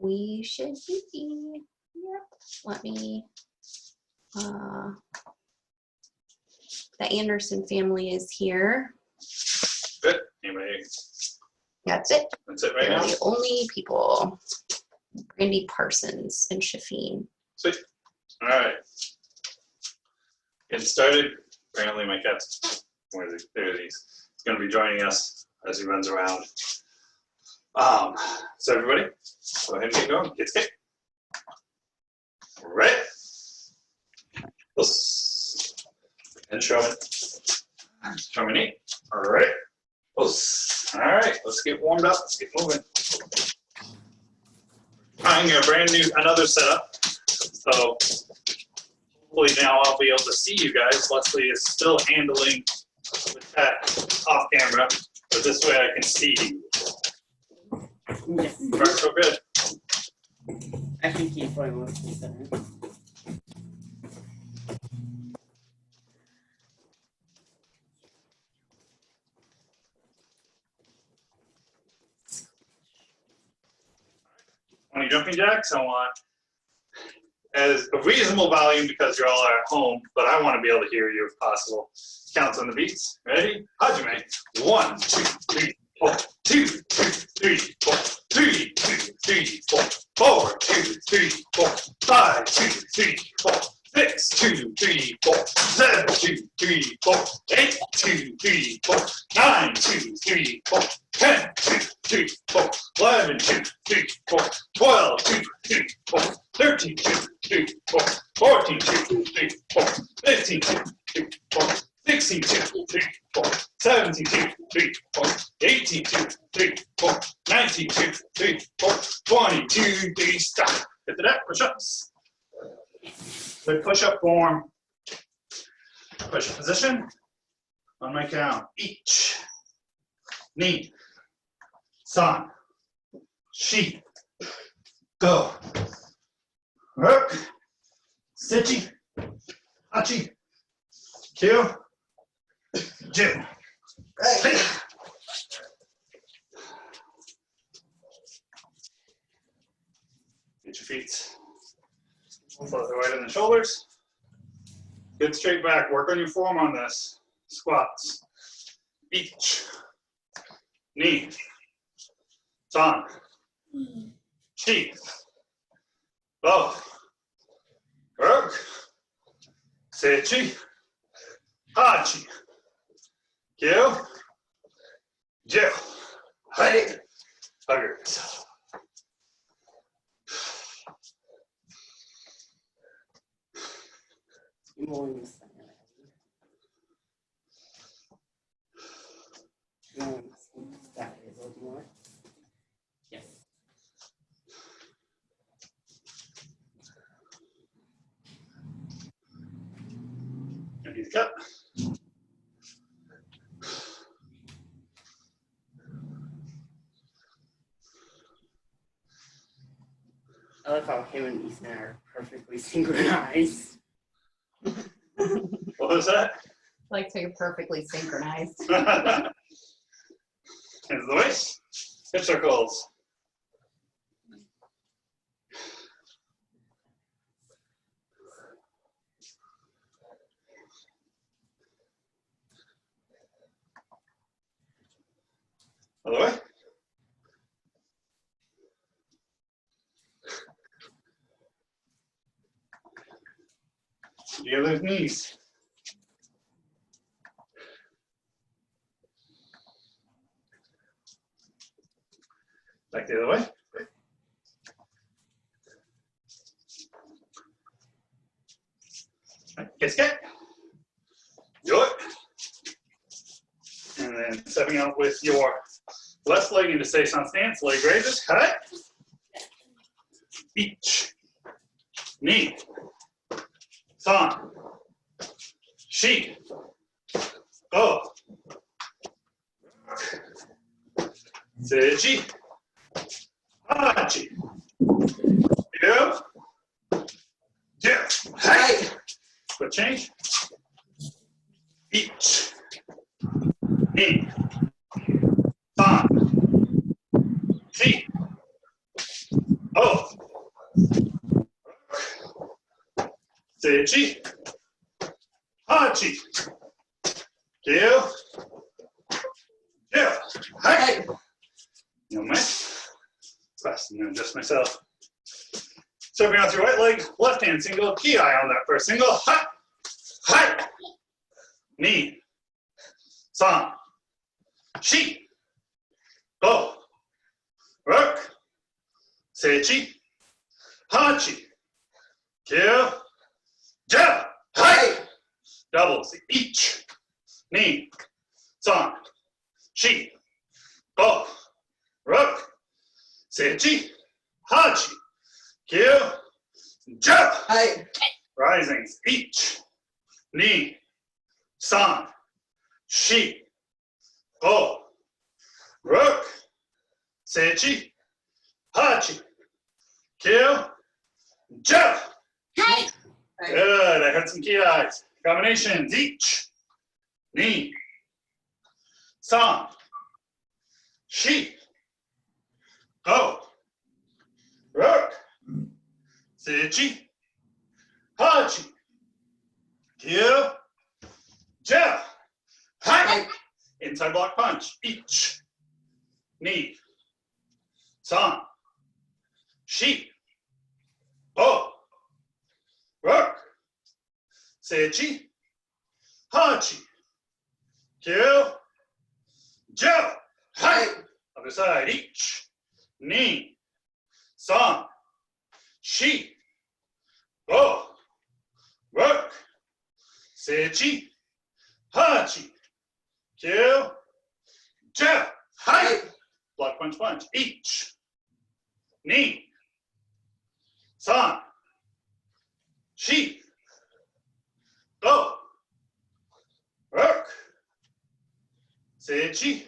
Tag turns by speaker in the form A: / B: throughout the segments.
A: we should be. Yep. Let me. The Anderson family is here.
B: Good. Anybody?
A: That's it.
B: That's it right
A: They're
B: now.
A: the only people. Brandy Parsons and Shihan.
B: Sweet. All right. Getting started. Apparently my cat's, where are these? There he is. He's going to be joining us as he runs around. So everybody, go ahead and get going. Get skate. Right. And show me. Show me neat. All right. All right. Let's get warmed up. Let's get moving. I'm going to brand new another setup. So hopefully now I'll be able to see you guys. Leslie is still handling with that off camera, but this way I can see you.
C: Yes.
B: Works so good.
C: I can keep going with the center.
B: On your jumping jacks, I want as a reasonable volume because you're all at home, but I want to be able to hear you if possible. Counts on the beats. Ready? Hajime. 1, 2, 3, 4. 2, 2, 3, 4. 3, 2, 3, 4. 4, 2, 3, 4. 5, 2, 3, 4. 6, 2, 3, 4. 7, 2, 3, 4. 8, 2, 3, 4. 9, 2, 3, 4. 10, 2, 3, 4. 11, 2, 3, 4. 12, 2, 3, 4. 13, 2, 3, 4. 14, 2, 3, 4. 15, 2, 3, 4. 16, 2, 3, 4. 17, 2, 3, 4. 18, 2, 3, 4. 19, 2, 3, 4. 20, 2, 3, stop. Get to that, push-ups. Good push-up form. Push position. On my count. Each. Knee. San. Shi. Go. Work. Sichi. Hachi. Kyu. Jin. Hey. Get your feet. Float the weight on the shoulders. Get straight back. Work on your form on this. Squats. Each. Knee. San. Chi. Both. Work. Seichi. Hachi. Kyu. Jill. Hey. Huggers.
C: More in the center. That is a little more. Yes.
B: Empty the cup.
C: I love how him and Ethan are perfectly synchronized.
B: What was that?
A: Like so you're perfectly synchronized.
B: Hands to the waist. Hip circles. Other way. The other knees. Back the other way. Get. Do it. And then stepping out with your left leg into Seisan stance, leg raises, cut. Each. Knee. San. Shi. Go. Seichi. Hachi. Kyu. Jill. Hey. Quick change. Each. Knee. San. Shi. Oh. Seichi. Hachi. Kyo. Yeah. Hi. No man. Fast and just myself. Stepping out your right leg, left hand single, ki on that first single. Ha. Hi. Ni. San. Shi. Go. Work. Seichi. Hachi. Kyo. Ja. Hi. Doubles. Each. Ni. San. Shi. Go. Work. Seichi. Hachi. Kyo. Ja.
C: Hi.
B: Risings. Each. Ni. San. Shi. Go. Rook. Seichi. Hachi. Kyo. Ja.
A: Hi.
B: Good. I heard some key eyes. Combinations. Each. Ni. San. Shi. Go. Rook. Seichi. Hachi. Kyo. Ja. Hi. Inside block punch. Each. Ni. San. Shi. Go. Rook. Seichi. Hachi. Kyo. Ja. Hi. Other side. Each. Ni. San. Shi. Go. Rook. Seichi. Hachi. Kyo. Ja. Hi. Block punch punch. Each. Ni. San. Shi. Go. Rook. Seichi.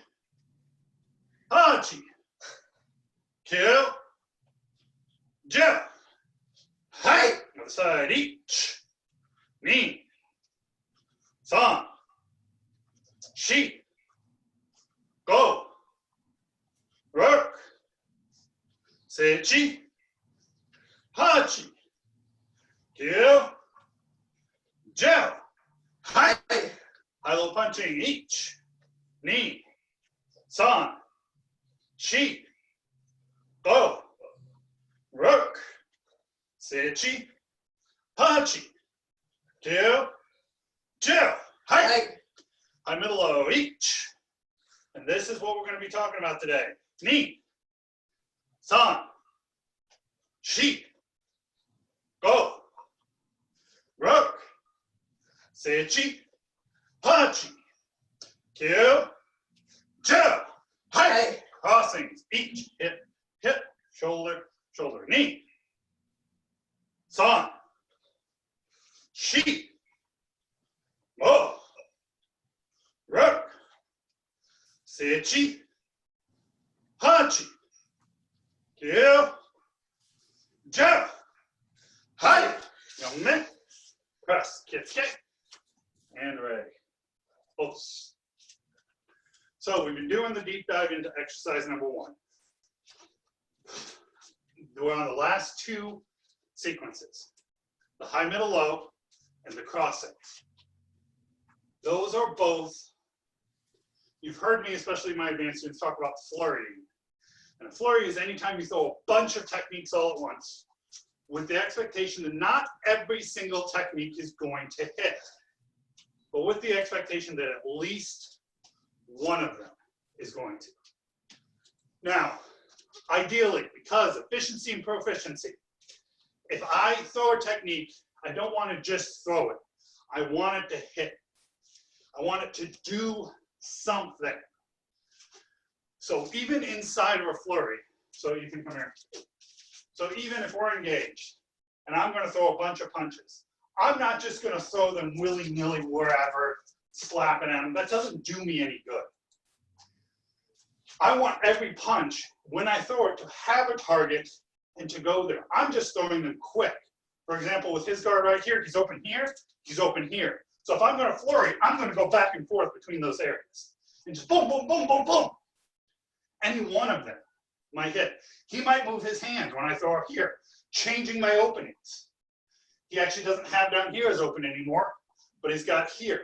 B: Hachi. Kyo. Ja. Hi. Other side. Each. Ni. San. Shi. Go. Rook. Seichi. Hachi. Kyo. Ja. Hi. High-low punching. Each. Ni. San. Shi. Go. Rook. Seichi. Hachi. Kyo. Ja. Hi. High middle low. Each. And this is what we're going to be talking about today. Ni. San. Shi. Go. Rook. Seichi. Hachi. Kyo. Ja. Hi. Crossings. Each. Hip. Hip. Shoulder. Shoulder. Ni. San. Shi. Go. Rook. Seichi. Hachi. Kyo. Ja. Hi. Young men. Press. Kick. And ready. Pulse. So we've been doing the deep dive into exercise number 1. We're on the last 2 sequences. The high, middle, low, and the crossing. Those are both, you've heard me, especially my advanced students, talk about flurrying. And a flurry is anytime you throw a bunch of techniques all at once, with the expectation that not every single technique is going to hit, but with the expectation that at least one of them is going to. Now, ideally, because efficiency and proficiency, if I throw a technique, I don't want to just throw it. I want it to hit. I want it to do something. So even inside of a flurry, so you can come here. So even if we're engaged, and I'm going to throw a bunch of punches, I'm not just going to throw them willy-nilly wherever, slapping at them. That doesn't do me any good. I want every punch, when I throw it, to have a target and to go there. I'm just throwing them quick. For example, with his guard right here, he's open here, he's open here. So if I'm going to flurry, I'm going to go back and forth between those areas. And just boom, boom, boom, boom, boom. Any one of them might hit. He might move his hand when I throw it here. changing my openings. He actually doesn't have down here as open anymore, but he's got here.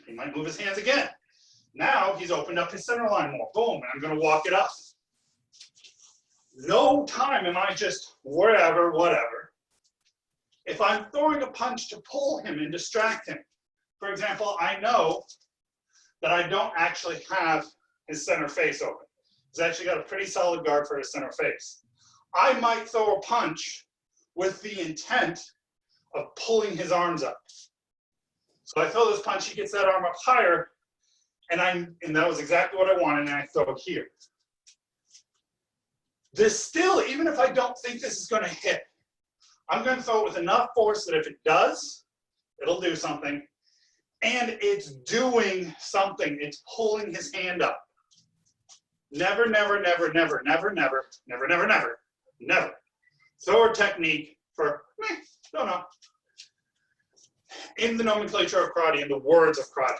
B: He might move his hands again. Now he's opened up his center line more. Boom, and I'm gonna walk it up. No time am I just whatever. If I'm throwing a punch to pull him and distract him, for example, I know that I don't actually have his center face open. He's actually got a pretty solid guard for his center face. I might throw a punch with the intent of pulling his arms up. So I throw this punch, he gets that arm up higher, and that was exactly what I wanted, and I throw it here. This still, even if I don't think this is gonna hit, I'm gonna throw it with enough force that if it does, it'll do something, and it's doing something. It's pulling his hand up. Never throw a technique for, don't know. In the nomenclature of karate, in the words of karate,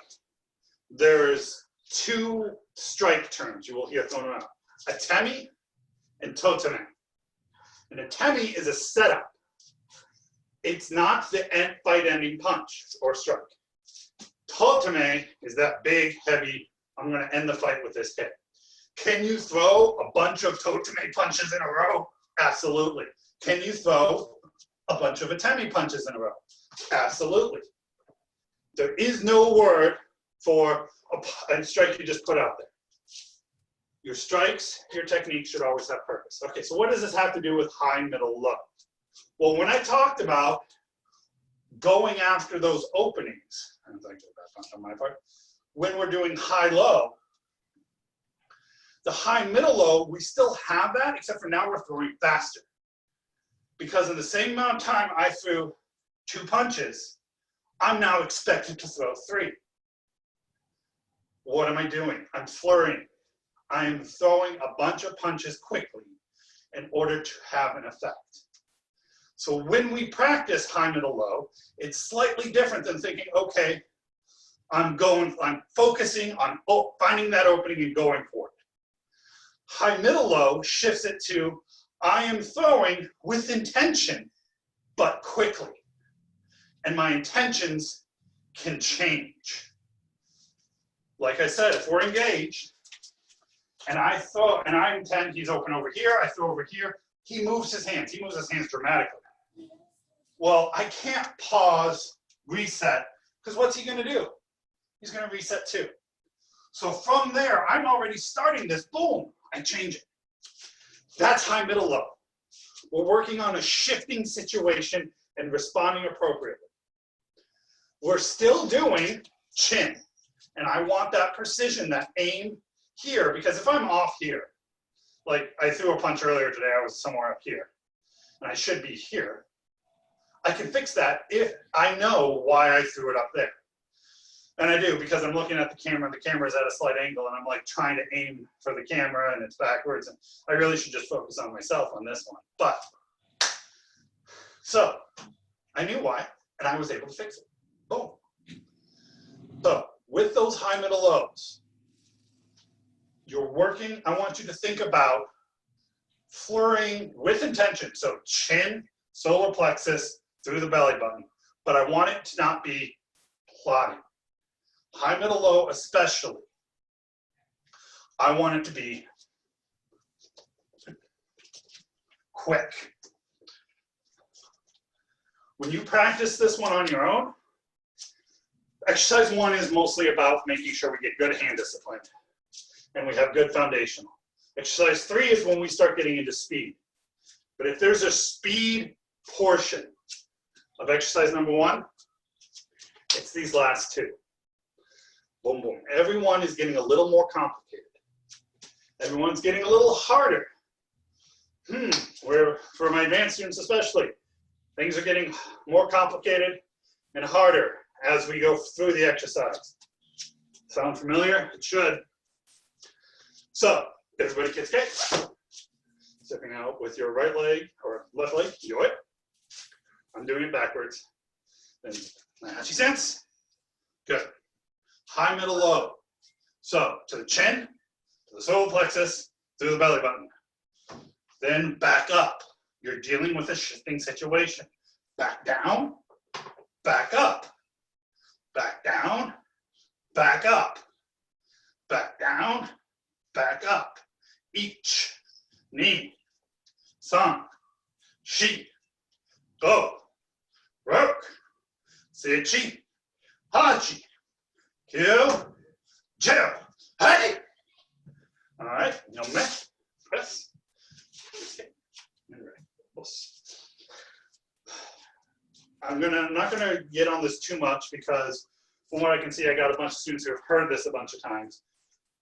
B: there's two strike terms you will hear thrown around: atemi and toteme. An atemi is a setup. It's not the fight-ending punch or strike. Toteme is that big, heavy, I'm going to end the fight with this hit. Can you throw a bunch of toteme punches in a row? Absolutely. Can you throw a bunch of atemi punches in a row? Absolutely. There is no word for a strike you just put out there. Your strikes, your techniques should always have purpose. Okay, so what does this have to do with high, middle, low? Well, when I talked about going after those openings, I think that's on my part, when we're doing high-low, the high, middle, low, we still have that, except for now we're throwing faster. Because in the same amount of time I threw 2 punches, I'm now expected to throw 3. What am I doing? I'm flurrying. I'm throwing a bunch of punches quickly in order to have an effect. So when we practice high, middle, low, it's slightly different than thinking, okay, I'm focusing on finding that opening and going for it. High, middle, low shifts it to, I am throwing with intention, but quickly. And my intentions can change. Like I said, if we're engaged, and I intend he's open over here, I throw over here, he moves his hands. He moves his hands dramatically. Well, I can't pause, reset, because what's he going to do? He's going to reset too. So from there, I'm already starting this, boom, I change it. That's high, middle, low. We're working on a shifting situation and responding appropriately. We're still doing chin, and I want that precision, that aim here, because if I'm off here, like I threw a punch earlier today, I was somewhere up here, and I should be here, I can fix that if I know why I threw it up there. And I do, because I'm looking at the camera, and the camera's at a slight angle, and I'm like trying to aim for the camera, and it's backwards, and I really should just focus on myself on this one. But, so, I knew why, and I was able to fix it. Boom. So, with those high, middle, lows, you're working, I want you to think about flurrying with intention. So chin, solar plexus, through the belly button. But I want it to not be plodding. High, middle, low especially. I want it to be quick. When you practice this one on your own, exercise 1 is mostly about making sure we get good hand discipline and we have good foundational. Exercise 3 is when we start getting into speed. But if there's a speed portion of exercise number 1, it's these last 2. Boom, boom. Everyone is getting a little more complicated. Everyone's getting a little harder. For my advanced students especially, things are getting more complicated and harder as we go through the exercise. Sound familiar? It should. So, everybody gets kicked. Stepping out with your right leg or left leg, do it. I'm doing it backwards. Then Hachi sense. Good. High, middle, low. So, to the chin, to the solar plexus, through the belly button. Then back up. You're dealing with a shifting situation. Back down, back up, back down, back up, back down, back up. Each, ni, san, shi, go, roku, sechi, hachi, kyu, jiu, hey. All right, yome, press. I'm not gonna get on this too much because from what I can see, I got a bunch of students who have heard this a bunch of times.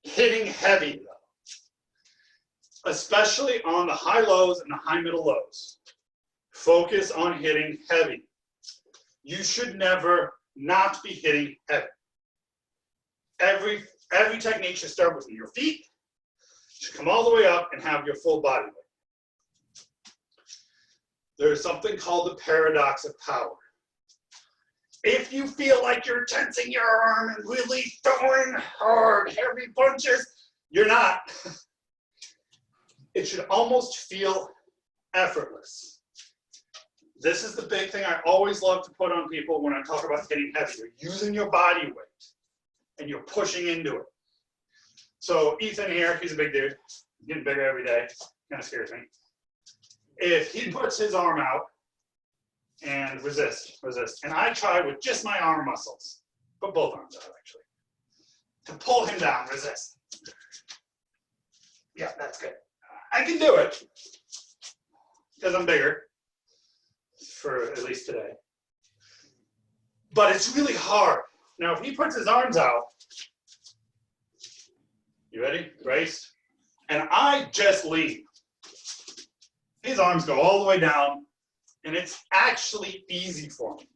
B: Hitting heavy though, especially on the high lows and the high middle lows. Focus on hitting heavy. You should never not be hitting heavy. Every technique should start with your feet, should come all the way up and have your full body weight. There's something called the paradox of power. If you feel like you're tensing your arm and really throwing hard, heavy punches, you're not. It should almost feel effortless. This is the big thing I always love to put on people when I talk about hitting heavy. You're using your body weight and you're pushing into it. So Ethan here, he's a big dude, getting bigger every day, kind of scares me. If he puts his arm out and resist, and I try with just my arm muscles, put both arms out actually, to pull him down, resist. Yeah, that's good. I can do it because I'm bigger, for at least today. But it's really hard. Now, if he puts his arms out, you ready? Brace. And I just lean. His arms go all the way down, and it's actually easy for me.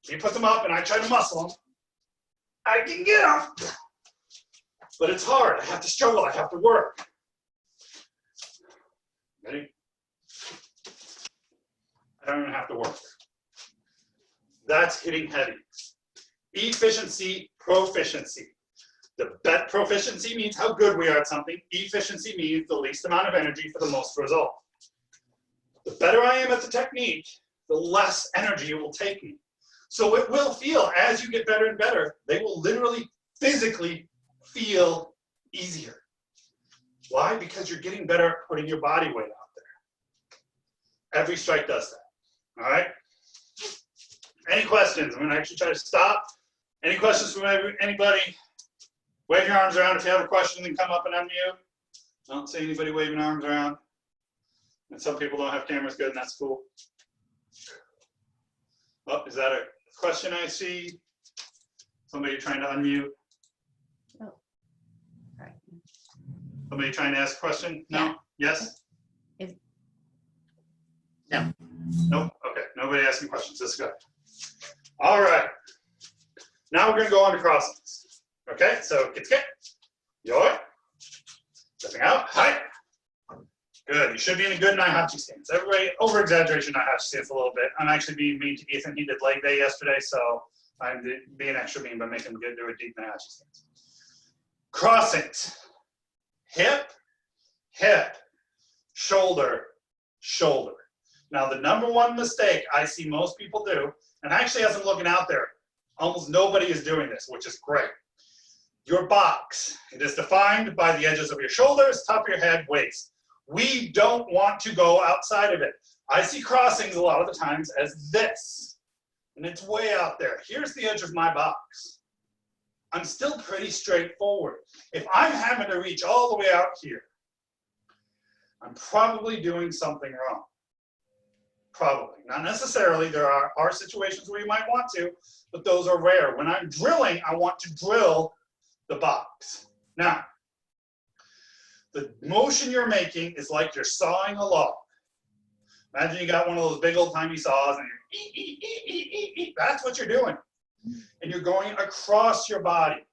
B: He puts them up, and I try to muscle them. I can get them, but it's hard. I have to struggle. I have to work. Ready? I don't even have to work. That's hitting heavy. Efficiency, proficiency. The bet proficiency means how good we are at something. Efficiency means the least amount of energy for the most result. The better I am at the technique, the less energy it will take me. So it will feel, as you get better and better, they will literally, physically feel easier. Why? Because you're getting better at putting your body weight out there. Every strike does that. All right? Any questions? I'm going to actually try to stop. Any questions from anybody? Wave your arms around if you have a question, then come up and unmute. I don't see anybody waving arms around. And some people don't have cameras good, and that's cool. Oh, is that a question I see? Somebody trying to unmute?
A: Oh, all right.
B: Somebody trying to ask a question? No?
A: Yeah.
B: Yes?
C: No.
B: Nope. Okay. Nobody asking questions. This is good. All right. Now we're going to go on to crossings. Okay, so kitsuke, yoi, stepping out, hi. Good, you should be in a good naihachi stance. Everybody, over-exaggeration naihachi stance a little bit. I'm actually being mean to Ethan. He did leg day yesterday, so I'm being extra mean by making him do a deep naihachi stance. Crossings, hip, hip, shoulder, shoulder. Now the number one mistake I see most people do, and actually as I'm looking out there, almost nobody is doing this, which is great. Your box, it is defined by the edges of your shoulders, top of your head, waist. We don't want to go outside of it. I see crossings a lot of the times as this, and it's way out there. Here's the edge of my box. I'm still pretty straightforward. If I'm having to reach all the way out here, I'm probably doing something wrong. Probably. Not necessarily. There are situations where you might want to, but those are rare. When I'm drilling, I want to drill the box. Now, the motion you're making is like you're sawing a log. Imagine you got one of those big old timey saws and you're that's what you're doing. And you're going across your body.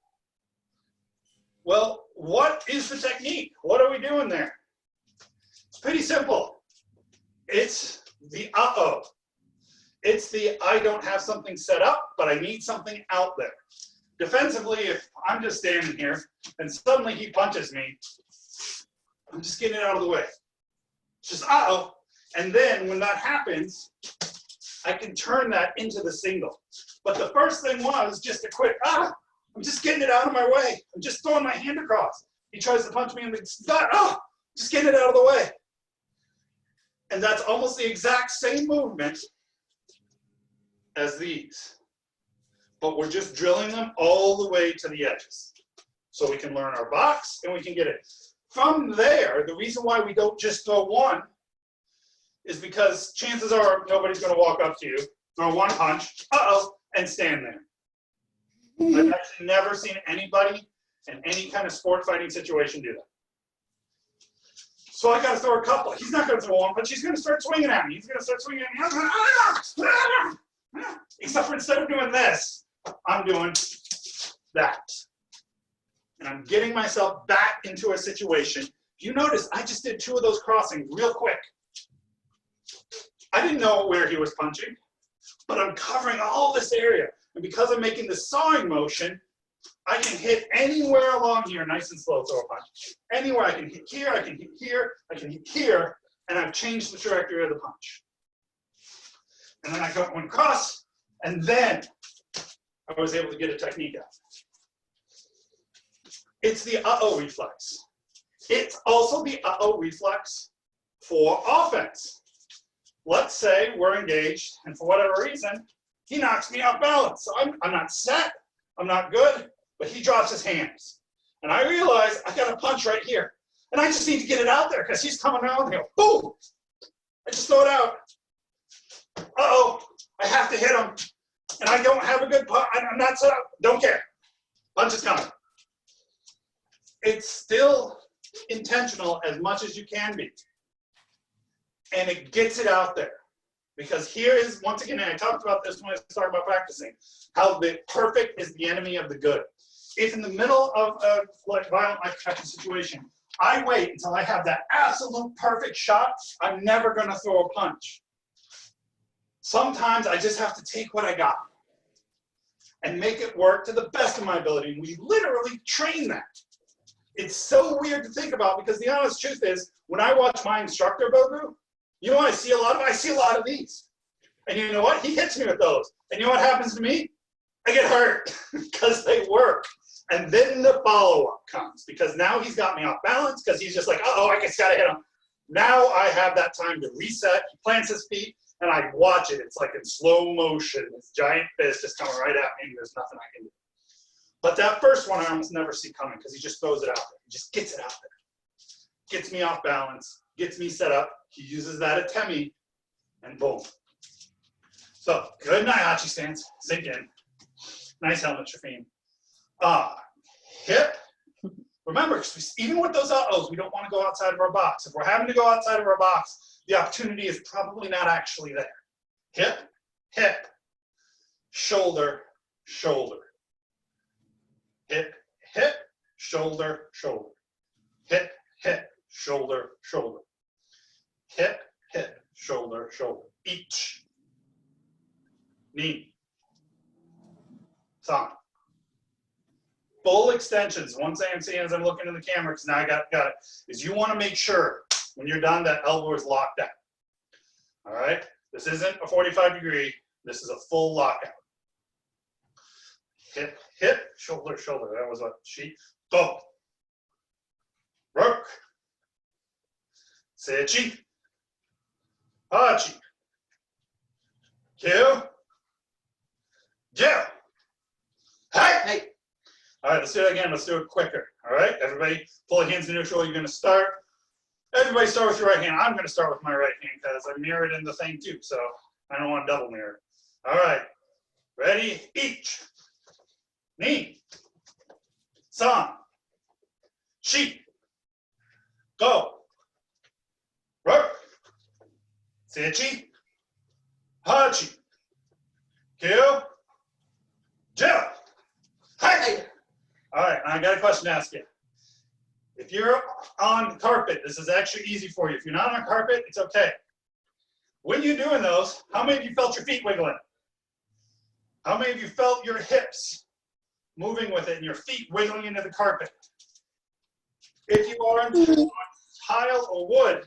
B: Well, what is the technique? What are we doing there? It's pretty simple. It's the uh-oh. It's the I don't have something set up, but I need something out there. Defensively, if I'm just standing here and suddenly he punches me, I'm just getting it out of the way. It's just uh-oh. And then when that happens, I can turn that into the single. But the first thing was just a quick, I'm just getting it out of my way. I'm just throwing my hand across. He tries to punch me in the gut. Just getting it out of the way. And that's almost the exact same movement as these. But we're just drilling them all the way to the edges. So we can learn our box and we can get it. From there, the reason why we don't just throw one is because chances are nobody's going to walk up to you, throw one punch, and stand there. I've actually never seen anybody in any kind of sport fighting situation do that. So I got to throw a couple. He's not going to throw one punch. He's going to start swinging at me. He's going to start swinging at me. Except for instead of doing this, I'm doing that. And I'm getting myself back into a situation. If you notice, I just did 2 of those crossings real quick. I didn't know where he was punching, but I'm covering all this area. And because I'm making the sawing motion, I can hit anywhere along here, nice and slow, throw a punch. Anywhere I can hit here, I can hit here, I can hit here, and I've changed the trajectory of the punch. And then I got one cross, and then I was able to get a technique out. It's the reflex. It's also the reflex for offense. Let's say we're engaged, and for whatever reason, he knocks me off balance. So I'm not set, I'm not good, but he drops his hands. And I realize I got a punch right here. And I just need to get it out there because he's coming around here. Boom! I just throw it out. I have to hit him. And I don't have a good punch. I'm not set up. Don't care. Punch is coming. It's still intentional as much as you can be. And it gets it out there. Because here is, once again, and I talked about this when I started about practicing, how the perfect is the enemy of the good. If in the middle of a violent type of situation, I wait until I have that absolute perfect shot, I'm never going to throw a punch. Sometimes I just have to take what I got and make it work to the best of my ability. And we literally train that. It's so weird to think about because the honest truth is, when I watch my instructor, Bogu, you know what I see a lot of? I see a lot of these. And you know what? He hits me with those. And you know what happens to me? I get hurt because they work. And then the follow-up comes because now he's got me off balance because he's just like, I just got to hit him. Now I have that time to reset. He plants his feet, and I watch it. It's like in slow motion. This giant fist just coming right at me, and there's nothing I can do. But that first one I almost never see coming because he just throws it out there. He just gets it out there. Gets me off balance, gets me set up. He uses that atemi, and boom. So, good Naihachi stance. Sink in. Nice helmet, Shafin. Hip. Remember, even with those we don't want to go outside of our box. If we're having to go outside of our box, the opportunity is probably not actually there. Hip, hip, shoulder, shoulder. Hip, hip, shoulder, shoulder. Hip, hip, shoulder, shoulder. Hip, hip, shoulder, shoulder. Each. Knee. Thumb. Full extensions. One thing I'm seeing as I'm looking in the camera, because now I got it, is you want to make sure when you're done that elbow is locked out. All right? This isn't a 45-degree. This is a full lockout. Hip, hip, shoulder, shoulder. That was what she. Go. Rook. Sechi. Hachi. Kyo. Jell. Hey. All right, let's do it again. Let's do it quicker. All right, everybody, pull your hands to neutral. You're going to start. Everybody start with your right hand. I'm going to start with my right hand because I mirrored in the thing too, so I don't want to double mirror. All right, ready? Each. Ni. San. Shi. Go. Rook. Sechi. Hachi. Kyo. Jill. Hey. All right, I got a question to ask you. If you're on carpet, this is actually easy for you. If you're not on carpet, it's okay. When you're doing those, how many of you felt your feet wiggling? How many of you felt your hips moving with it and your feet wiggling into the carpet? If you are on tile or wood,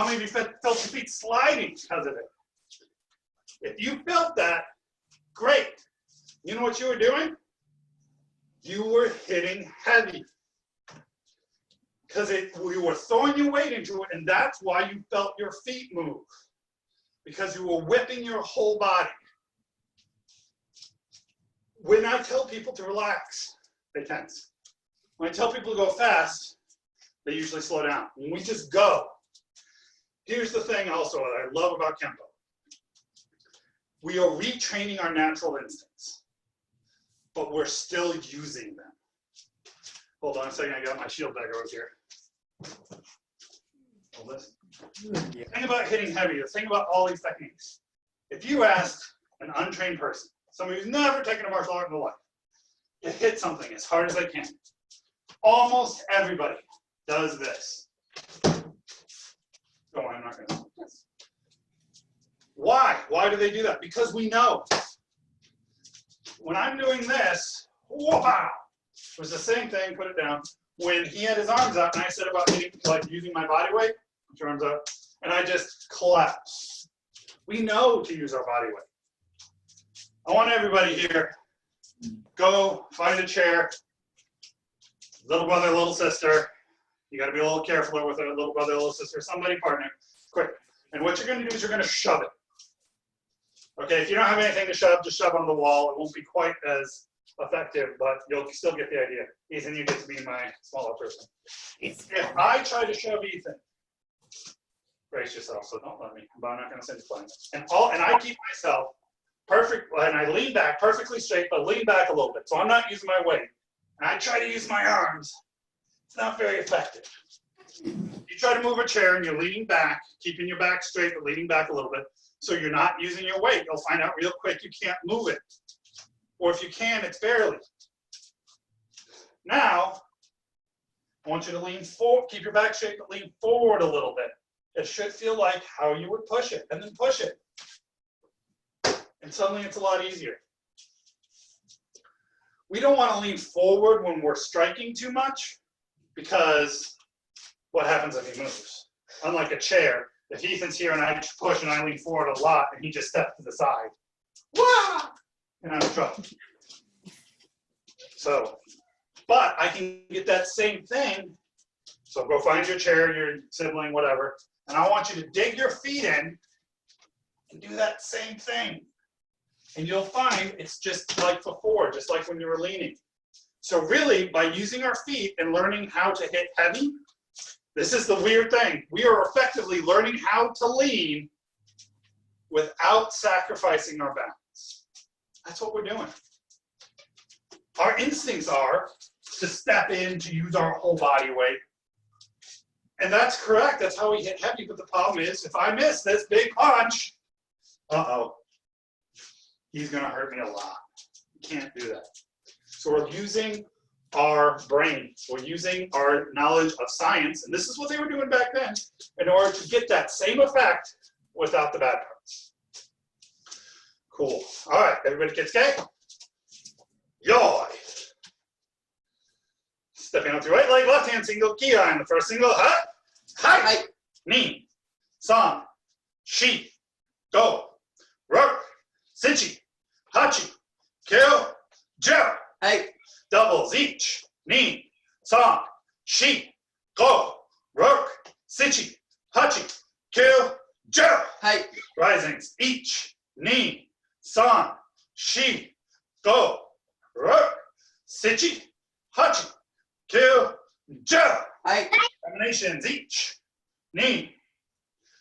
B: How many of you felt your feet sliding because of it? If you felt that, great. You know what you were doing? You were hitting heavy. Because we were throwing your weight into it, and that's why you felt your feet move. Because you were whipping your whole body. When I tell people to relax, they tense. When I tell people to go fast, they usually slow down. When we just go. Here's the thing also that I love about Kempo. We are retraining our natural instincts, but we're still using them. Hold on a second, I got my shield bag over here. Hold this. The thing about hitting heavy, the thing about all these techniques, if you ask an untrained person, somebody who's never taken a martial art in their life, to hit something as hard as they can, almost everybody does this. Don't worry, I'm not gonna. Why? Why do they do that? Because we know. When I'm doing this, wow, it was the same thing, put it down. When he had his arms out and I said about hitting, like using my body weight, put your arms up, and I just collapsed. We know to use our body weight. I want everybody here, go find a chair, little brother, little sister. You got to be a little careful with it, little brother, little sister, somebody, partner, quick. And what you're going to do is you're going to shove it. Okay, if you don't have anything to shove, just shove on the wall. It won't be quite as effective, but you'll still get the idea. Ethan, you get to be my smaller person. If I try to shove Ethan, brace yourself, so don't let me, but I'm not going to send you flying. And I keep myself perfect, and I lean back perfectly straight, but lean back a little bit. So I'm not using my weight. And I try to use my arms. It's not very effective. You try to move a chair and you're leaning back, keeping your back straight, but leaning back a little bit. So you're not using your weight. You'll find out real quick you can't move it. Or if you can, it's barely. Now, I want you to lean forward, keep your back straight, but lean forward a little bit. It should feel like how you would push it, and then push it. And suddenly it's a lot easier. We don't want to lean forward when we're striking too much, because what happens if he moves? Unlike a chair, if Ethan's here and I push and I lean forward a lot and he just steps to the side, wah! And I'm in trouble. So, but I can get that same thing. So go find your chair, your sibling, whatever, and I want you to dig your feet in and do that same thing. And you'll find it's just like before, just like when you were leaning. So really, by using our feet and learning how to hit heavy, this is the weird thing. We are effectively learning how to lean without sacrificing our balance. That's what we're doing. Our instincts are to step in, to use our whole body weight. And that's correct. That's how we hit heavy. But the problem is, if I miss this big punch, uh-oh, he's going to hurt me a lot. You can't do that. So we're using our brain. We're using our knowledge of science, and this is what they were doing back then, in order to get that same effect without the bad parts. Cool. All right, everybody gets okay? Yoi. Stepping out your right leg, left hand single, Shihan. The first single, ha, hai, ni, san, shi, go, ruk, sinchi, hachi, kyo, jo.
C: Hey.
B: Doubles each, ni, san, shi, go, ruk, sinchi, hachi, kyo, jo.
C: Hey.
B: Risings each, ni, san, shi, go, ruk, sinchi, hachi, kyo, jo.
C: Hey.
B: Combinations each, ni,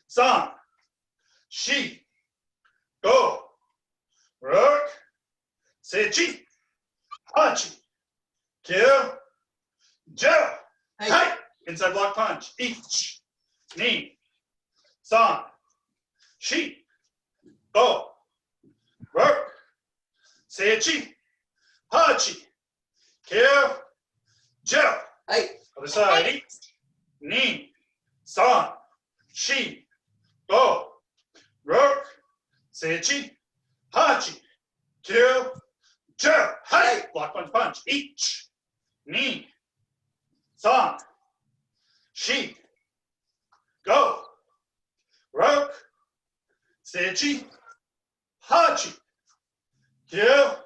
B: san, shi, go, ruk, sinchi, hachi, kyo, jo.
C: Hey.
B: Hey. Inside block punch. Each, ni, san, shi, go, ruk, seichi, hachi, kyo, jo.
C: Hey.
B: Other side. Each, ni, san, shi, go, ruk, seichi, hachi, kyo, jo. Hey. Block punch punch. Each, ni, san, shi, go, Roke, Sechi, Hachi, Kyo,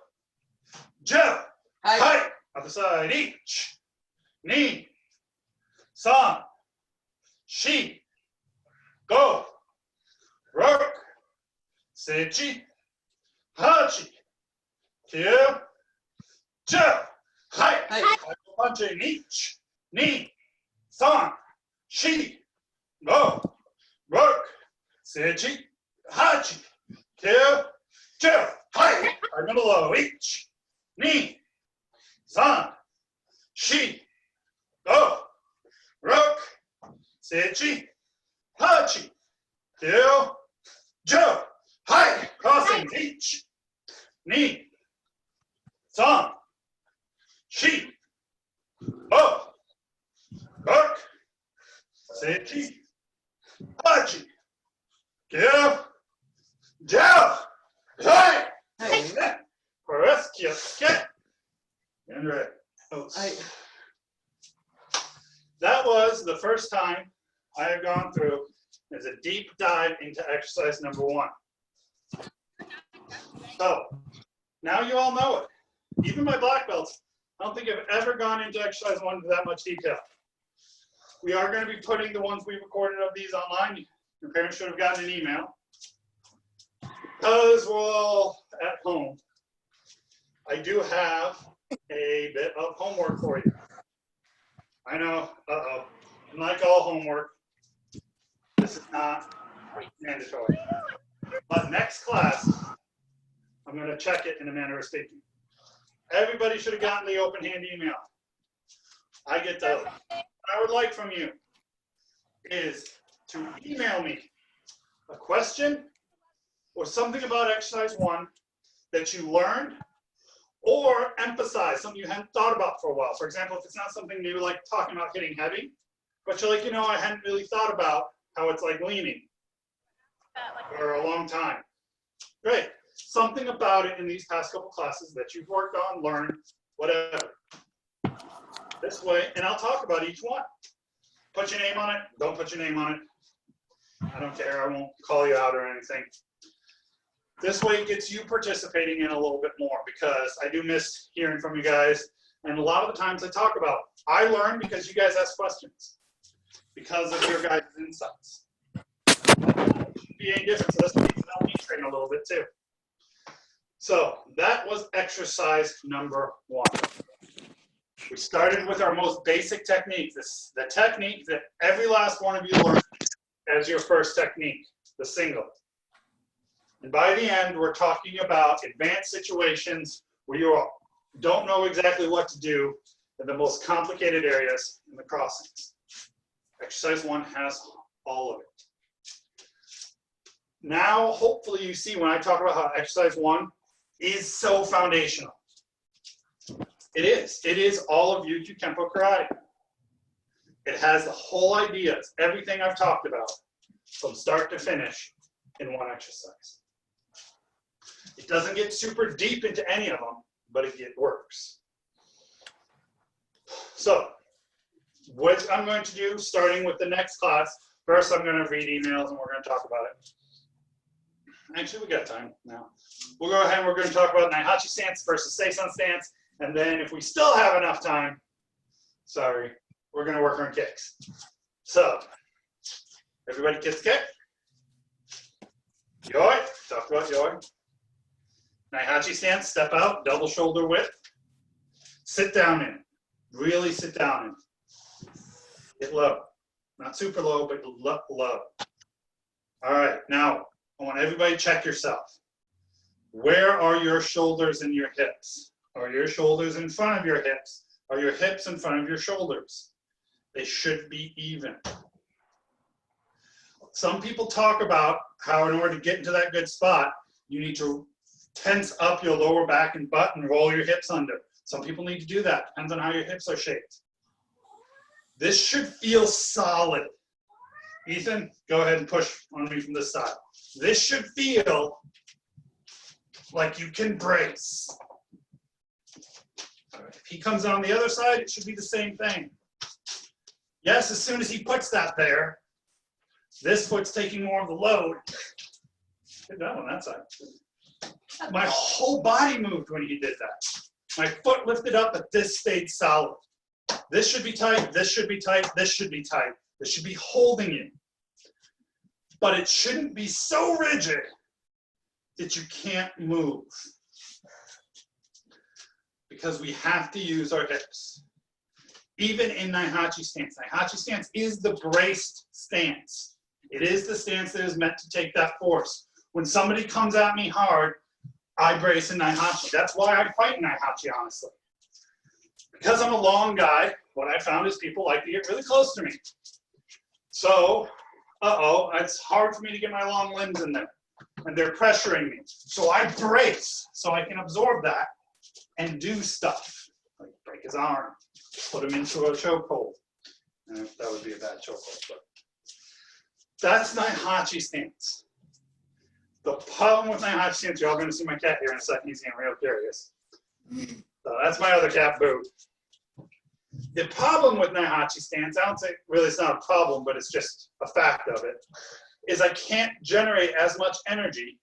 B: Jo, Hai, other side, each, Ni, San, Shi, Go, Roke, Sechi, Hachi, Kyo, Jo, Hai, punching each, Ni, San, Shi, Go, Roke, Sechi, Hachi, Kyo, Jo, Hai, I'm gonna low each, Ni, San, Shi, Go, Roke, Sechi, Hachi, Kyo, Jo, Hai, crossing each, Ni, San, Shi, Go, Roke, Sechi, Hachi, Kyo, Jo, Hai, WaSenShiKan. And right. That was the first time I have gone through as a deep dive into exercise number 1. So now you all know it. Even my black belts, I don't think I've ever gone into exercise 1 to that much detail. We are going to be putting the ones we recorded of these online. Your parents should have gotten an email. Because we're all at home, I do have a bit of homework for you. I know, and like all homework, this is not mandatory. But next class, I'm going to check it in a manner of speaking. Everybody should have gotten the open hand email. I get those. What I would like from you is to email me a question or something about exercise 1 that you learned, or emphasize something you hadn't thought about for a while. For example, if it's not something new, like talking about hitting heavy, but you're like, I hadn't really thought about how it's like leaning for a long time. Great. Something about it in these past couple classes that you've worked on, learned, whatever. This way, and I'll talk about each one. Put your name on it, don't put your name on it. I don't care, I won't call you out or anything. This way it gets you participating in a little bit more, because I do miss hearing from you guys. And a lot of the times I talk about, I learn because you guys ask questions, because of your guys' insights. It shouldn't be any different, so this means help me train a little bit too. So that was exercise number 1. We started with our most basic technique, the technique that every last one of you learned as your first technique, the single. And by the end, we're talking about advanced situations where you don't know exactly what to do in the most complicated areas in the crossings. Exercise 1 has all of it. Now, hopefully you see when I talk about how exercise 1 is so foundational. It is. It is all of Ryukyu Kempo karate. It has the whole ideas, everything I've talked about, from start to finish in one exercise. It doesn't get super deep into any of them, but it works. So, what I'm going to do, starting with the next class, first I'm going to read emails and we're going to talk about it. Actually, we got time now. We'll go ahead and we're going to talk about Naihachi stance versus Seisan stance, and then if we still have enough time, sorry, we're going to work on kicks. So, everybody kiss kick. Yoi, talk about yoi. Naihachi stance, step out, double shoulder width. Sit down in, really sit down in. Get low, not super low, but low. All right, now I want everybody to check yourself. Where are your shoulders and your hips? Are your shoulders in front of your hips? Are your hips in front of your shoulders? They should be even. Some people talk about how in order to get into that good spot, you need to tense up your lower back and butt and roll your hips under. Some people need to do that. Depends on how your hips are shaped. This should feel solid. Ethan, go ahead and push on me from this side. This should feel like you can brace. All right. If he comes on the other side, it should be the same thing. Yes, as soon as he puts that there, This foot's taking more of the load. Good job on that side. My whole body moved when he did that. My foot lifted up, but this stayed solid. This should be tight, this should be tight, this should be tight. This should be holding you. But it shouldn't be so rigid that you can't move. Because we have to use our hips. Even in Naihachi stance. Naihachi stance is the braced stance. It is the stance that is meant to take that force. When somebody comes at me hard, I brace in Naihachi. That's why I fight in Naihachi, honestly. Because I'm a long guy, what I found is people like to get really close to me. So, it's hard for me to get my long limbs in there. And they're pressuring me. So I brace so I can absorb that and do stuff. Like break his arm, put him into a chokehold. That would be a bad chokehold, but that's Naihachi stance. The problem with Naihachi stance, you're all going to see my cat here in a second. He's getting real curious. So that's my other cat, Boo. The problem with Naihachi stance, I don't think really it's not a problem, but it's just a fact of it, is I can't generate as much energy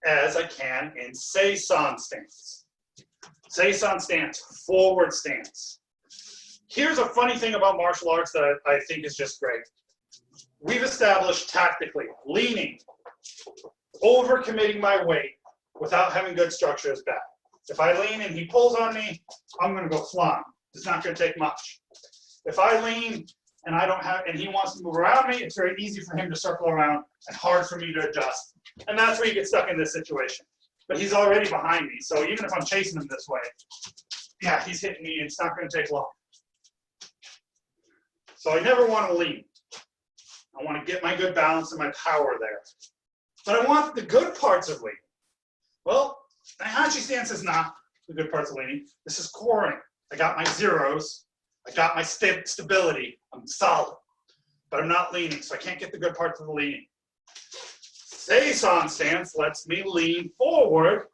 B: as I can in Seisan stance. Seisan stance, forward stance. Here's a funny thing about martial arts that I think is just great. We've established tactically, leaning, overcommitting my weight without having good structure is bad. If I lean and he pulls on me, I'm going to go flying. It's not going to take much. If I lean and and he wants to move around me, it's very easy for him to circle around and hard for me to adjust. And that's where you get stuck in this situation. But he's already behind me, so even if I'm chasing him this way, yeah, he's hitting me, and it's not going to take long. So I never want to lean. I want to get my good balance and my power there. But I want the good parts of leaning. Well, Naihachi stance is not the good parts of leaning. This is coring. I got my zeros. I got my stability. I'm solid. But I'm not leaning, so I can't get the good parts of the leaning. Seisan stance lets me lean forward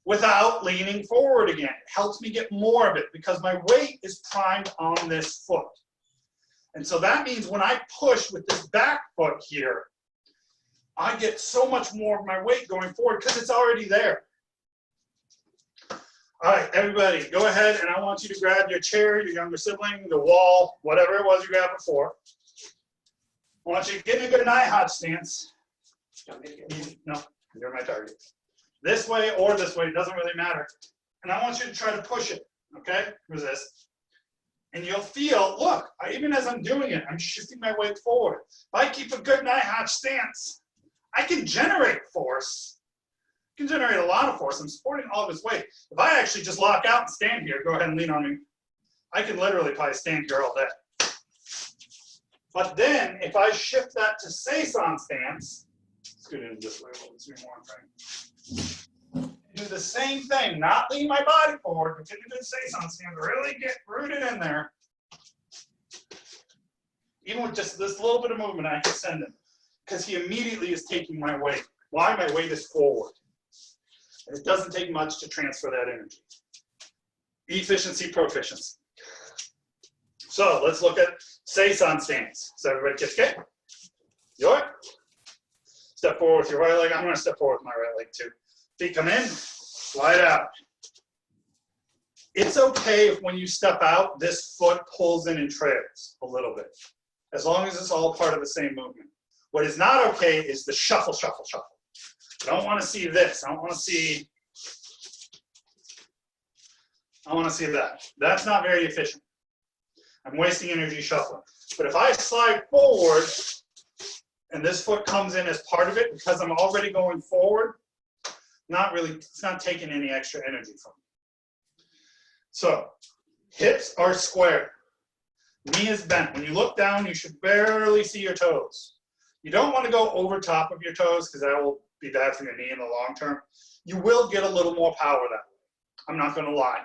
B: without leaning forward again. It helps me get more of it because my weight is primed on this foot. And so that means when I push with this back foot here, I get so much more of my weight going forward because it's already there. All right, everybody, go ahead and I want you to grab your chair, your younger sibling, the wall, whatever it was you grabbed before. I want you to get in a good Naihachi stance. No, you're my target. This way or this way, it doesn't really matter. And I want you to try to push it, okay? Resist. And you'll feel, look, even as I'm doing it, I'm shifting my weight forward. If I keep a good Naihachi stance, I can generate force. I can generate a lot of force. I'm supporting all of his weight. If I actually just lock out and stand here, go ahead and lean on me. I can literally probably stand here all day. But then, if I shift that to Seisan stance, scoot in this way, let's do more frame. Do the same thing, not lean my body forward, but get into the Seisan stance, really get rooted in there. Even with just this little bit of movement, I can send him. Because he immediately is taking my weight. Why? My weight is forward. And it doesn't take much to transfer that energy. Efficiency, proficiency. So let's look at Seisan stance. So everybody get okay? Yoik. Step forward with your right leg. I'm going to step forward with my right leg too. Feet come in, slide out. It's okay if when you step out, this foot pulls in and trails a little bit. As long as it's all part of the same movement. What is not okay is the shuffle, shuffle, shuffle. I don't want to see this. I don't want to see that. That's not very efficient. I'm wasting energy shuffling. But if I slide forward and this foot comes in as part of it because I'm already going forward, it's not taking any extra energy from me. So, hips are square. Knee is bent. When you look down, you should barely see your toes. You don't want to go over top of your toes because that will be bad for your knee in the long term. You will get a little more power that way. I'm not going to lie.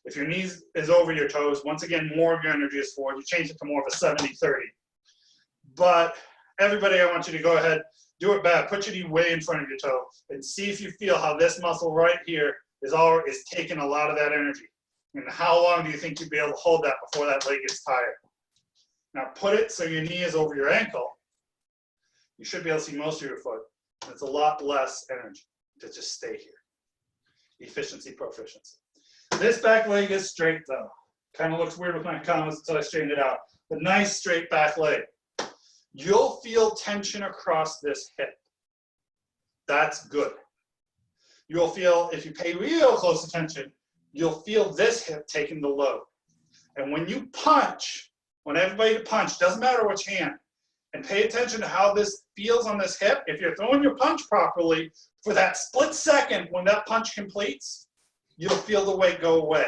B: If your knee is over your toes, once again, more of your energy is forward. You change it to more of a 70-30. But everybody, I want you to go ahead, do it back. Put your knee way in front of your toe and see if you feel how this muscle right here is taking a lot of that energy. And how long do you think you'd be able to hold that before that leg gets tired? Now put it so your knee is over your ankle. you should be able to see most of your foot. It's a lot less energy to just stay here. Efficiency, proficiency. This back leg is straight though. Kind of looks weird with my comments until I straighten it out. But nice straight back leg. You'll feel tension across this hip. That's good. You'll feel, if you pay real close attention, you'll feel this hip taking the load. And when you punch, when everybody to punch, doesn't matter which hand, and pay attention to how this feels on this hip. If you're throwing your punch properly, for that split second when that punch completes, you'll feel the weight go away.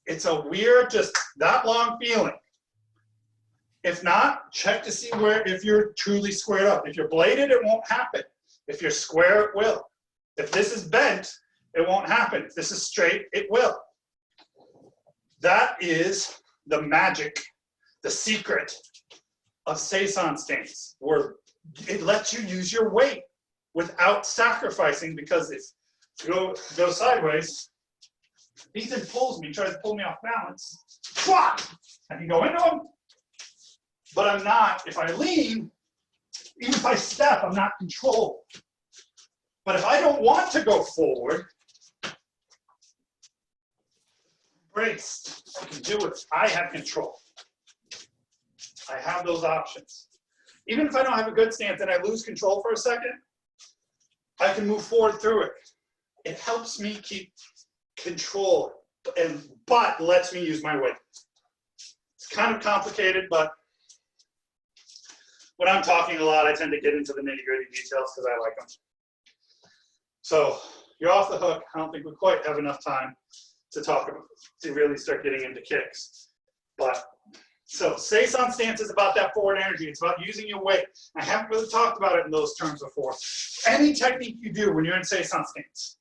B: It's a weird, just that long feeling. If not, check to see if you're truly squared up. If you're bladed, it won't happen. If you're square, it will. If this is bent, it won't happen. If this is straight, it will. That is the magic, the secret of Seisan stance, where it lets you use your weight without sacrificing, because if you go sideways, Ethan pulls me, tries to pull me off balance, I can go into him, but I'm not, if I lean, even if I step, I'm not controlled. But if I don't want to go forward, braced, I can do it. I have control. I have those options. Even if I don't have a good stance and I lose control for a second, I can move forward through it. It helps me keep control, but lets me use my weight. It's kind of complicated, but when I'm talking a lot, I tend to get into the nitty-gritty details because I like them. So you're off the hook. I don't think we quite have enough time to talk about, to really start getting into kicks. But so Seisan stance is about that forward energy. It's about using your weight. I haven't really talked about it in those terms before. Any technique you do when you're in Seisan stance,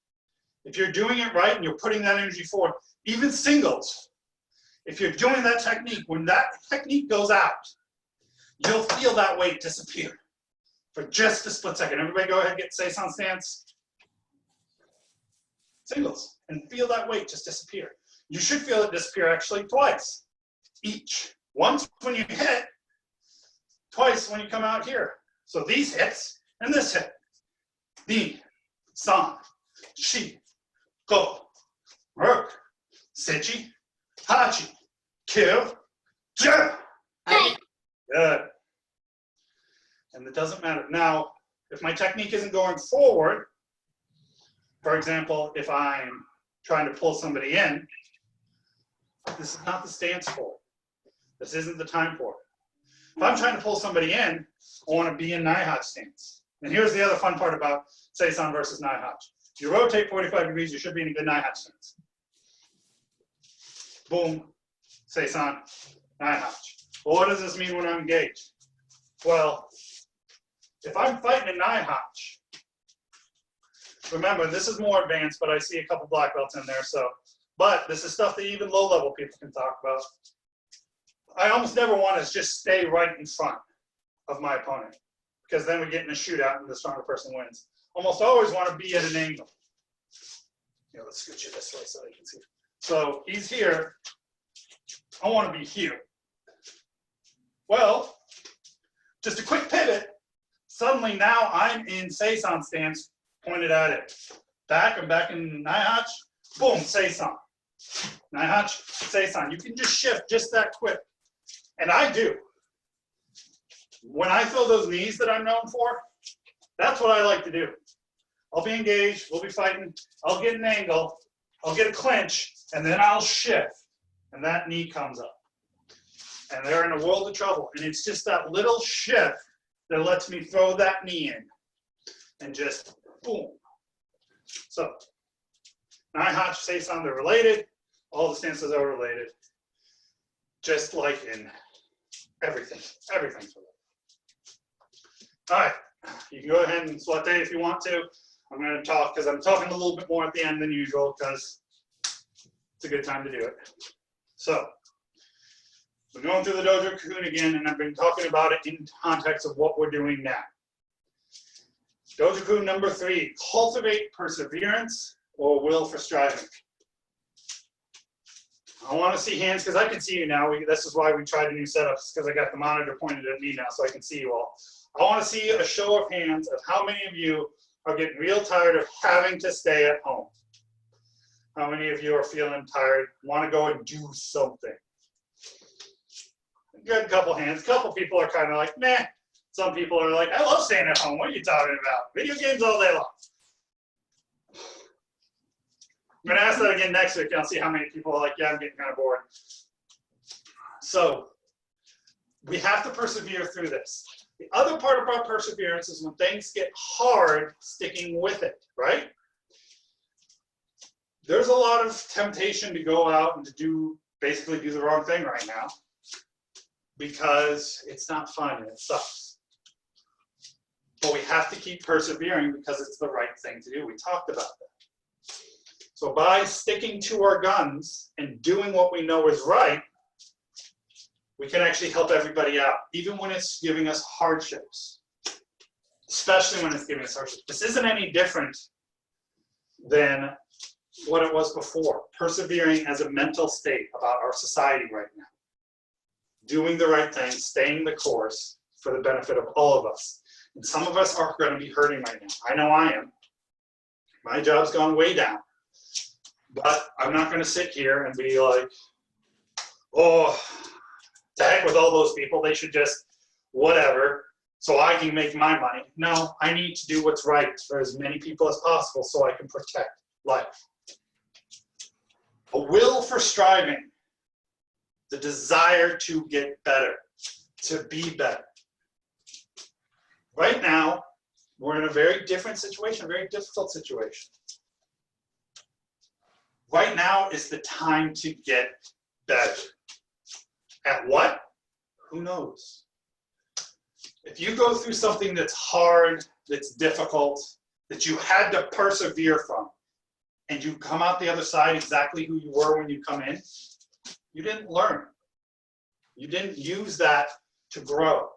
B: if you're doing it right and you're putting that energy forward, even singles, if you're doing that technique, when that technique goes out, you'll feel that weight disappear for just a split second. Everybody go ahead and get Seisan stance. Singles, and feel that weight just disappear. You should feel it disappear actually twice each. Once when you hit, twice when you come out here. So these hits and this hit. Ni, san, shi, go, ruk, sechi, hachi, kyu, ju. Good. And it doesn't matter. Now, if my technique isn't going forward, for example, if I'm trying to pull somebody in, this is not the stance for it. This isn't the time for it. If I'm trying to pull somebody in, I want to be in Naihachi stance. And here's the other fun part about Seisan versus Naihachi. If you rotate 45 degrees, you should be in a good Naihachi stance. Boom, Seisan, Naihachi. Well, what does this mean when I'm engaged? Well, if I'm fighting in Naihachi, remember, this is more advanced, but I see a couple black belts in there, so. But this is stuff that even low-level people can talk about. I almost never want to just stay right in front of my opponent, because then we get in a shootout and the stronger person wins. Almost always want to be at an angle. You know, let's scoot you this way so you can see. So he's here. I want to be here. Well, just a quick pivot. Suddenly now I'm in Seisan stance, pointed at it. I'm back in Naihachi. Boom, Seisan. Naihachi, Seisan. You can just shift just that quick. And I do. When I feel those knees that I'm known for, that's what I like to do. I'll be engaged, we'll be fighting, I'll get an angle, I'll get a clinch, and then I'll shift. And that knee comes up. And they're in a world of trouble. And it's just that little shift that lets me throw that knee in. And just boom. So, Naihachi, Seisan, they're related. All the stances are related. Just like in everything. Everything's related. All right. You can go ahead and swat if you want to. I'm going to talk because I'm talking a little bit more at the end than usual because it's a good time to do it. So, we're going through the Dojo Cocoon again, and I've been talking about it in context of what we're doing now. Dojo Cocoon number 3, cultivate perseverance or will for striving. I want to see hands because I can see you now. This is why we tried a new setup, because I got the monitor pointed at me now so I can see you all. I want to see a show of hands of how many of you are getting real tired of having to stay at home. How many of you are feeling tired, want to go and do something? Good, couple hands. A couple people are kind of like, meh. Some people are like, I love staying at home. What are you talking about? Video games all day long. I'm going to ask that again next week, and I'll see how many people are like, yeah, I'm getting kind of bored. So we have to persevere through this. The other part about perseverance is when things get hard, sticking with it, right? There's a lot of temptation to go out and to basically do the wrong thing right now because it's not fun and it sucks. But we have to keep persevering because it's the right thing to do. We talked about that. So by sticking to our guns and doing what we know is right, we can actually help everybody out, even when it's giving us hardships, especially when it's giving us hardships. This isn't any different than what it was before, persevering as a mental state about our society right now. Doing the right thing, staying the course for the benefit of all of us. And some of us are going to be hurting right now. I know I am. My job's gone way down. But I'm not going to sit here and be like, oh, to heck with all those people. They should just whatever so I can make my money. No, I need to do what's right for as many people as possible so I can protect life. A will for striving, the desire to get better, to be better. Right now, we're in a very different situation, a very difficult situation. Right now is the time to get better. At what? Who knows? If you go through something that's hard, that's difficult, that you had to persevere from, and you come out the other side exactly who you were when you come in, you didn't learn. You didn't use that to grow.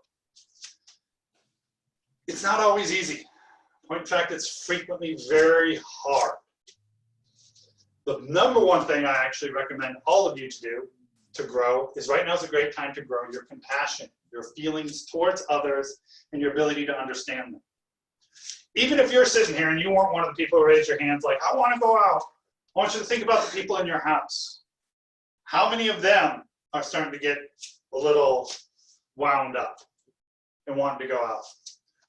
B: It's not always easy. In fact, it's frequently very hard. The number one thing I actually recommend all of you to do to grow is right now is a great time to grow your compassion, your feelings towards others, and your ability to understand them. Even if you're sitting here and you weren't one of the people who raised your hands like, I want to go out, I want you to think about the people in your house. How many of them are starting to get a little wound up and wanting to go out?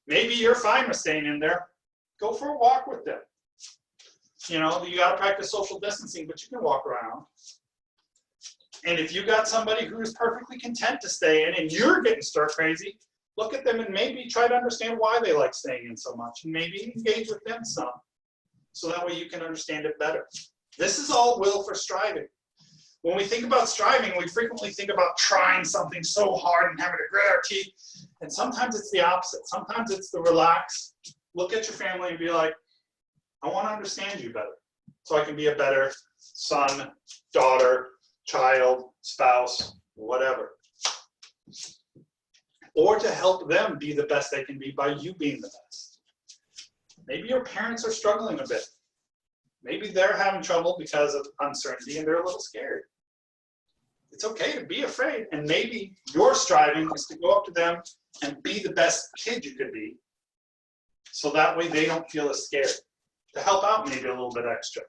B: Maybe you're fine with staying in there. Go for a walk with them. You know, you got to practice social distancing, but you can walk around. And if you got somebody who's perfectly content to stay in and you're getting stir crazy, look at them and maybe try to understand why they like staying in so much and maybe engage with them some. So that way you can understand it better. This is all will for striving. When we think about striving, we frequently think about trying something so hard and having to grit our teeth. And sometimes it's the opposite. Sometimes it's the relax, look at your family and be like, I want to understand you better so I can be a better son, daughter, child, spouse, whatever. Or to help them be the best they can be by you being the best. Maybe your parents are struggling a bit. Maybe they're having trouble because of uncertainty and they're a little scared. It's okay to be afraid. And maybe your striving is to go up to them and be the best kid you could be. So that way they don't feel as scared. To help out maybe a little bit extra.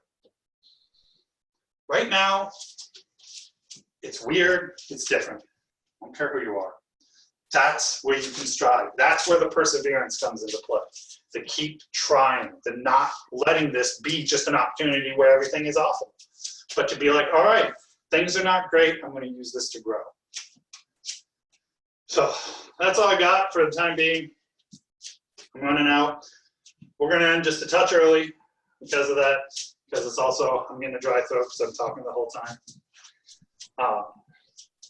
B: Right now, it's weird, it's different. I don't care who you are. That's where you can strive. That's where the perseverance comes into play. To keep trying, to not letting this be just an opportunity where everything is awful. But to be like, all right, things are not great, I'm going to use this to grow. So that's all I got for the time being. I'm running out. We're going to end just a touch early because of that, because it's also, I'm getting a dry throat because I'm talking the whole time.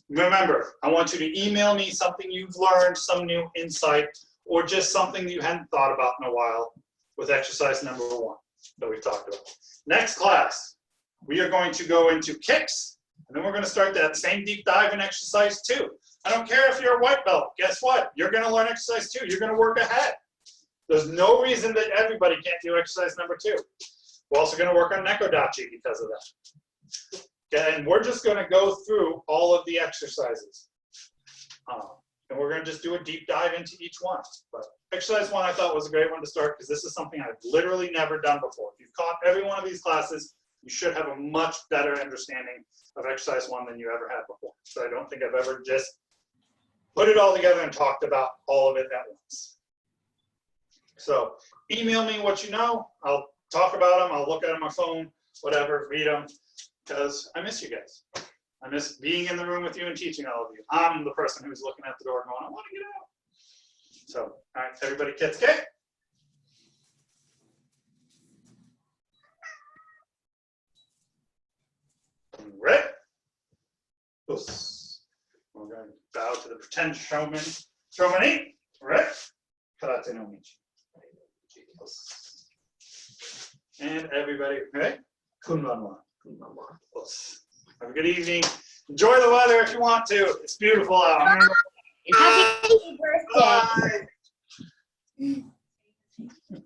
B: Remember, I want you to email me something you've learned, some new insight, or just something that you hadn't thought about in a while with exercise number 1 that we've talked about. Next class, we are going to go into kicks, and then we're going to start that same deep dive in exercise 2. I don't care if you're a white belt. Guess what? You're going to learn exercise 2. You're going to work ahead. There's no reason that everybody can't do exercise number 2. We're also going to work on nekodachi because of that. Okay, and we're just going to go through all of the exercises. and we're going to just do a deep dive into each one. But exercise 1 I thought was a great one to start because this is something I've literally never done before. If you've caught every one of these classes, you should have a much better understanding of exercise 1 than you ever had before. So I don't think I've ever just put it all together and talked about all of it at once. So email me what you know. I'll talk about them. I'll look at them on my phone, whatever, read them, because I miss you guys. I miss being in the room with you and teaching all of you. I'm the person who's looking at the door going, I want to get out. So, all right, everybody, kids, okay? Ready? We're going to bow to the pretend showman. Showman, ready? Karate no michi. And everybody, ready? Kunbanwa. Have a good evening. Enjoy the weather if you want to. It's beautiful out.
D: Happy birthday.
B: Bye.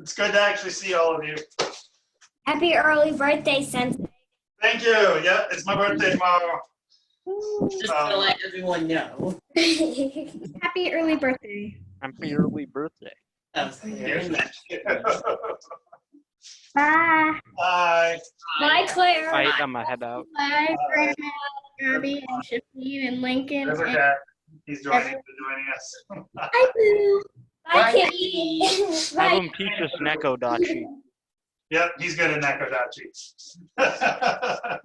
B: It's good to actually see all of you.
D: Happy early birthday, Sensei.
B: Thank you. Yeah, it's my birthday tomorrow.
C: Just to let everyone know.
D: Happy early birthday.
E: Happy early birthday.
C: That was very nice.
D: Bye.
B: Bye.
D: Bye, Claire.
E: Bye, I'm gonna head out.
D: Bye, Grandma, Abby, and Shafeen, and Lincoln.
B: There's our
D: And
B: dad. He's joining us.
D: bye, Boo. Bye, Kitty.
E: Have
D: Bye.
E: him teach us Nekodachi.
B: Yep, he's good at Nekodachi. Bye.